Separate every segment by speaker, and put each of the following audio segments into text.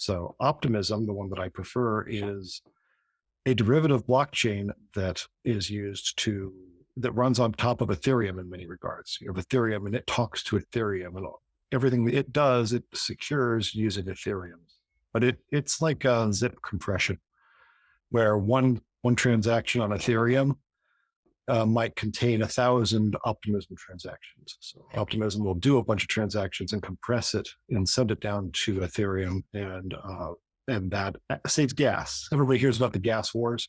Speaker 1: So optimism, the one that I prefer, is a derivative blockchain that that runs on top of Ethereum in many regards. You have Ethereum and it talks to Ethereum, and everything that it does, it secures using Ethereum. But it's like a zip compression, where one transaction on Ethereum might contain 1,000 Optimism transactions. So Optimism will do a bunch of transactions and compress it and send it down to Ethereum, and that saves gas. Everybody hears about the gas wars,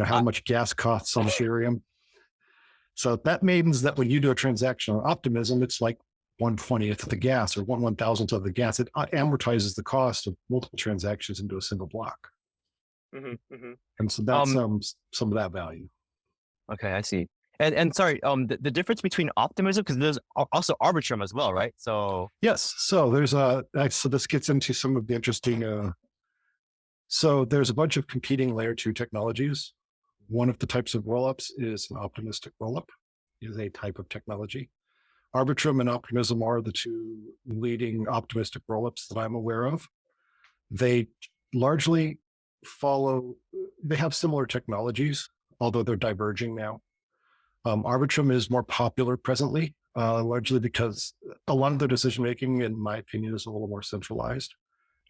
Speaker 1: how much gas costs on Ethereum. So that means that when you do a transaction on Optimism, it's like 1/20th of the gas or 1/1000th of the gas. It amortizes the cost of multiple transactions into a single block. And so that's some of that value.
Speaker 2: Okay, I see. And sorry, the difference between Optimism, because there's also Arbitrum as well, right? So
Speaker 1: yes, so so this gets into some of the interesting. So there's a bunch of competing layer 2 technologies. One of the types of rollups is an optimistic rollup, is a type of technology. Arbitrum and Optimism are the two leading optimistic rollups that I'm aware of. They largely they have similar technologies, although they're diverging now. Arbitrum is more popular presently, largely because a lot of their decision-making, in my opinion, is a little more centralized,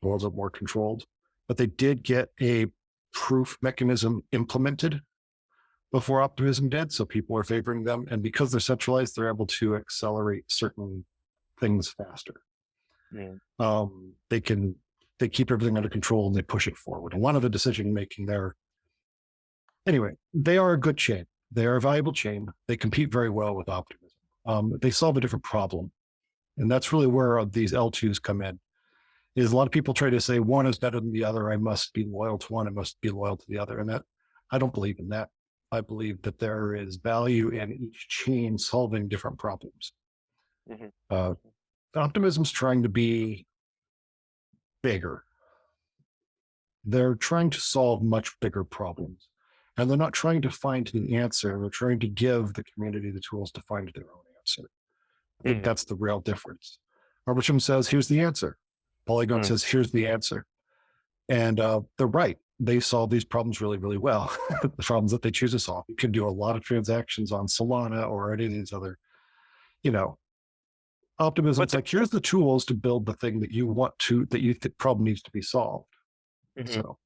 Speaker 1: a little bit more controlled. But they did get a proof mechanism implemented before Optimism did, so people are favoring them. And because they're centralized, they're able to accelerate certain things faster. They keep everything under control and they push it forward. A lot of the decision-making there. Anyway, they are a good chain. They are a valuable chain. They compete very well with Optimism. They solve a different problem. And that's really where these L2s come in. Is a lot of people try to say one is better than the other. I must be loyal to one. I must be loyal to the other. And I don't believe in that. I believe that there is value in each chain solving different problems. Optimism's trying to be bigger. They're trying to solve much bigger problems. And they're not trying to find the answer. They're trying to give the community the tools to find their own answer. I think that's the real difference. Arbitrum says, here's the answer. Polygon says, here's the answer. And they're right. They solve these problems really, really well. The problems that they choose to solve. You can do a lot of transactions on Solana or any of these other, Optimism. It's like, here's the tools to build the thing that you want to, that you think problem needs to be solved. So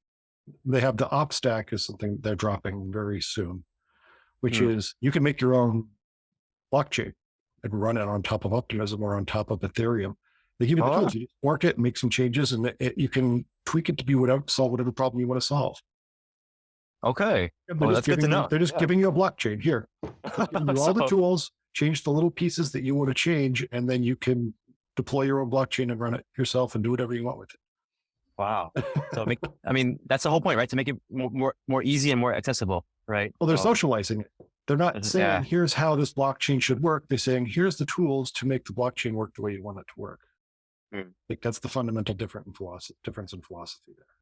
Speaker 1: they have the op stack is something they're dropping very soon, which is you can make your own blockchain and run it on top of Optimism or on top of Ethereum. They give you the tools, you work it, make some changes, and you can tweak it to be solve whatever problem you want to solve.
Speaker 2: Okay. That's good to know.
Speaker 1: They're just giving you a blockchain here. Giving you all the tools, change the little pieces that you want to change, and then you can deploy your own blockchain and run it yourself and do whatever you want with it.
Speaker 2: Wow. So that's the whole point, right? To make it more easy and more accessible, right?
Speaker 1: Well, they're socializing it. They're not saying, here's how this blockchain should work. They're saying, here's the tools to make the blockchain work the way you want it to work. I think that's the fundamental difference in philosophy there.